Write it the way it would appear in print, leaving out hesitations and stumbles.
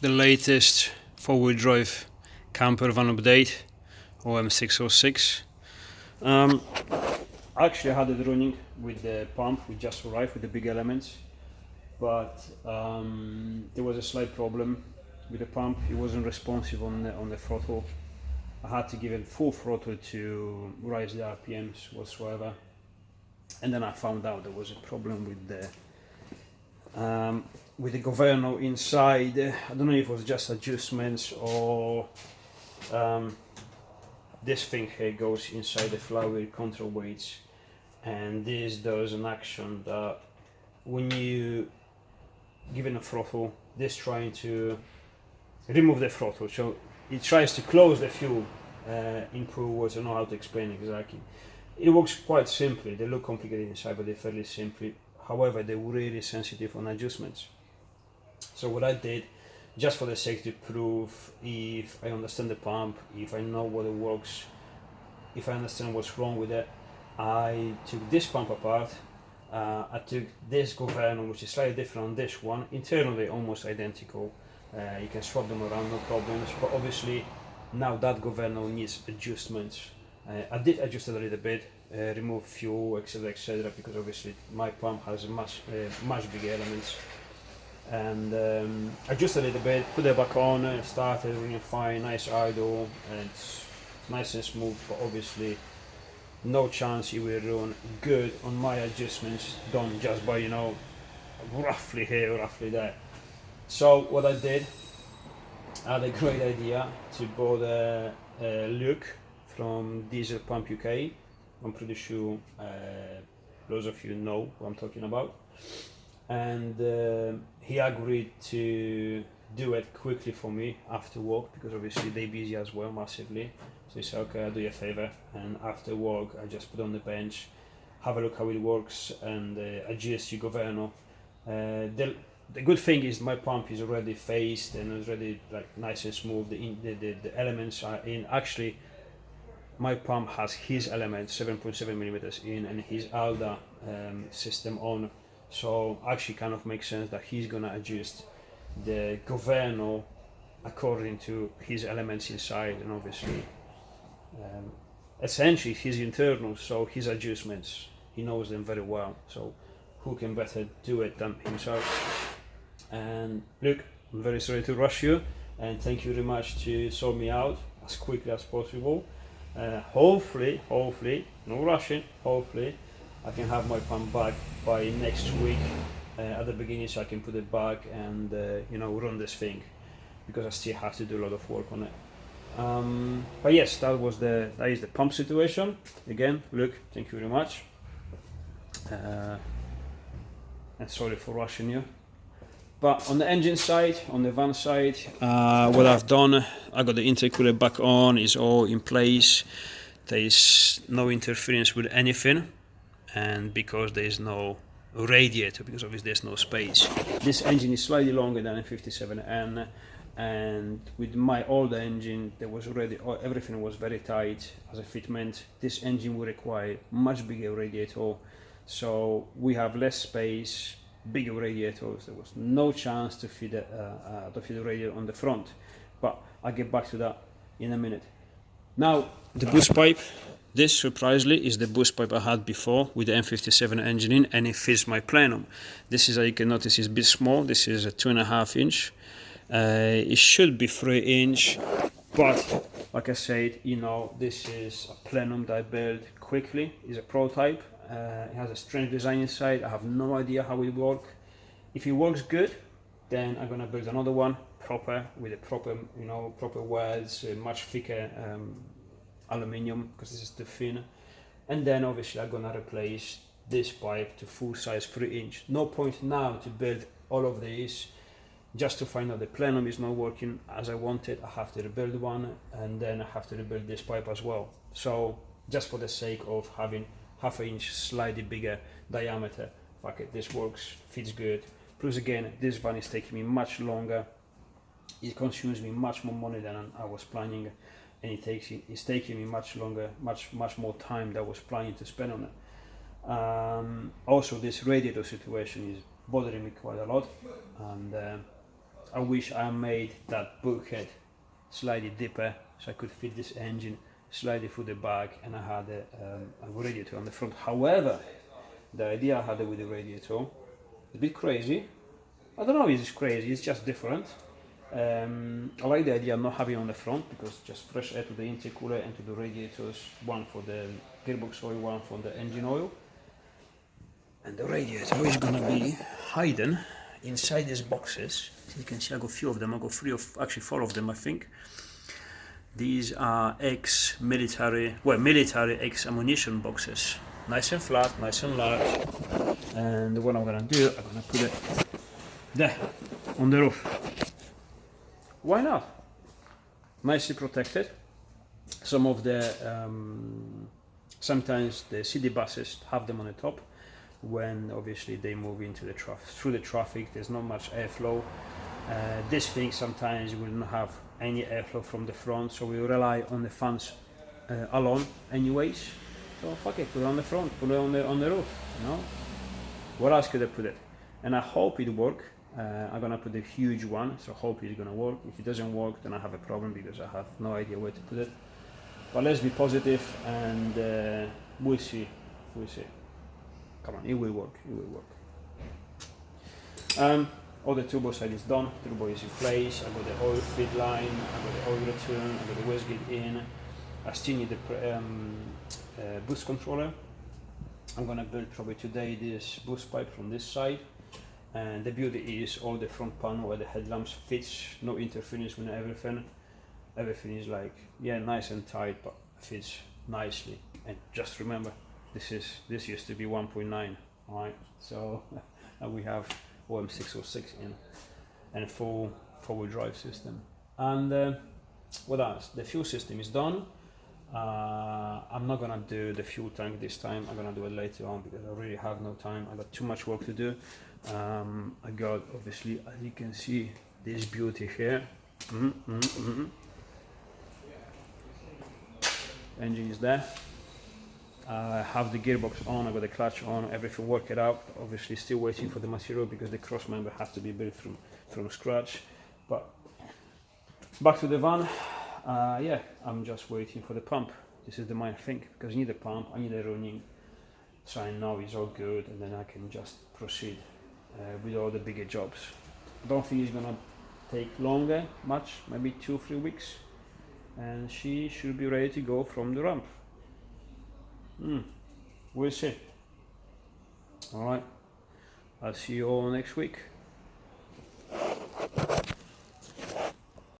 the latest four-wheel drive camper van update, Om606. Actually I had it running with the pump, we just arrived with the big elements, but there was a slight problem with the pump. It wasn't responsive on the throttle. I had to give it full throttle to raise the RPMs whatsoever, and then I found out there was a problem with the governor inside. I don't know if it was just adjustments or this thing here goes inside the flywheel control weights, and this does an action that when you give it a throttle, this trying to remove the throttle, so it tries to close the fuel input words. I don't know how to explain it exactly. It works quite simply. They look complicated inside, but they're fairly simple. However, they're really sensitive on adjustments. So what I did, just for the sake to prove if I understand the pump, if I know what it works, if I understand what's wrong with it, I took this pump apart. I took this governor, which is slightly different on this one, internally almost identical. You can swap them around, no problems, but obviously now that governor needs adjustments. I did adjust it a little bit, remove fuel, etc., because obviously my pump has much bigger elements. And adjust a little bit, put it back on, started running fine, nice idle, and it's nice and smooth, but obviously no chance it will run good on my adjustments done just by, roughly here, roughly there. So what I did, I had a great idea to buy Luke from Diesel Pump UK. I'm pretty sure lots of you know what I'm talking about. And he agreed to do it quickly for me after work, because obviously they're busy as well, massively. So he said, okay, I'll do you a favor, and after work I just put on the bench, have a look how it works, and adjust your governor. The good thing is my pump is already phased and it's already like nice and smooth. The elements are in. Actually, my pump has his elements 7.7 millimeters in and his ALDA system on. So actually kind of makes sense that he's gonna adjust the governor according to his elements inside, and obviously essentially his internals, so his adjustments, he knows them very well, so who can better do it than himself. And look, I'm very sorry to rush you, and thank you very much to sort me out as quickly as possible. Hopefully, no rushing, hopefully I can have my pump back by next week at the beginning, so I can put it back and run this thing, because I still have to do a lot of work on it. But yes, that is the pump situation. Again, look, thank you very much, and sorry for rushing you. But on the engine side, on the van side, what I've done, I got the intercooler back on, it's all in place. There is no interference with anything, and because there is no radiator, because obviously there's no space. This engine is slightly longer than a 57N, and with my older engine, there was already everything was very tight as a fitment. This engine will require much bigger radiator, so we have less space, bigger radiators. There was no chance to fit the radiator on the front, but I'll get back to that in a minute. Now the boost pipe, this surprisingly is the boost pipe I had before with the M57 engine in, and it fits my plenum. This is, as you can notice, is a bit small. This is a 2.5 inch. It should be 3 inch, but like I said, this is a plenum that I built quickly. It's a prototype. It has a strange design inside. I have no idea how it works. If it works good, then I'm gonna build another one proper with a proper welds, much thicker aluminium, because this is too thin. And then obviously I'm gonna replace this pipe to full size 3 inch. No point now to build all of these just to find out the plenum is not working as I wanted. I have to rebuild one, and then I have to rebuild this pipe as well. So just for the sake of having half an inch slightly bigger diameter, fuck it, this works, fits good. Plus again, this van is taking me much longer. It consumes me much more money than I was planning, and it's taking me much longer, much more time than I was planning to spend on it. Also, this radiator situation is bothering me quite a lot, and I wish I made that bulkhead slightly deeper so I could fit this engine slightly through the back, and I had a radiator on the front. However, the idea I had with the radiator, a bit crazy. I don't know if it's crazy, it's just different. I like the idea of not having it on the front, because just fresh air to the intercooler and to the radiators, one for the gearbox oil, one for the engine oil. And the radiator is gonna be hidden inside these boxes. As you can see, I got a few of them. I got actually four of them, I think. These are military ex-ammunition boxes. Nice and flat, nice and large. And what I'm gonna do, I'm gonna put it there, on the roof. Why not? Nicely protected. Some of the, sometimes the city buses have them on the top. When obviously they move into the through the traffic, there's not much airflow. This thing sometimes will not have any airflow from the front, so we rely on the fans alone anyways. So fuck it, put it on the front, put it on the roof, you know. What else could I put it? And I hope it work. I'm gonna put a huge one, so I hope it's gonna work. If it doesn't work, then I have a problem, because I have no idea where to put it. But let's be positive, and we'll see. We'll see. Come on, it will work. It will work. All the turbo side is done. Turbo is in place. I got the oil feed line. I got the oil return. I got the wastegate in. I still need the boost controller. I'm gonna build probably today this boost pipe from this side. And the beauty is all the front panel where the headlamps fits, no interference with everything. Everything is like, yeah, nice and tight, but fits nicely. And just remember, this used to be 1.9, right? So we have Om606 in, and a full four-wheel drive system. And what else? The fuel system is done. I'm not gonna do the fuel tank this time. I'm gonna do it later on, because I really have no time. I got too much work to do. I got, obviously, as you can see, this beauty here. Engine is there. I have the gearbox on, I got the clutch on, everything worked it out. Obviously still waiting for the material, because the cross member has to be built from scratch. But back to the van. Yeah, I'm just waiting for the pump. This is the main thing, because I need a pump, I need a running, so I know it's all good, and then I can just proceed with all the bigger jobs. I don't think it's gonna take longer, much, maybe 2-3 weeks, and she should be ready to go from the ramp. We'll see. Alright, I'll see you all next week.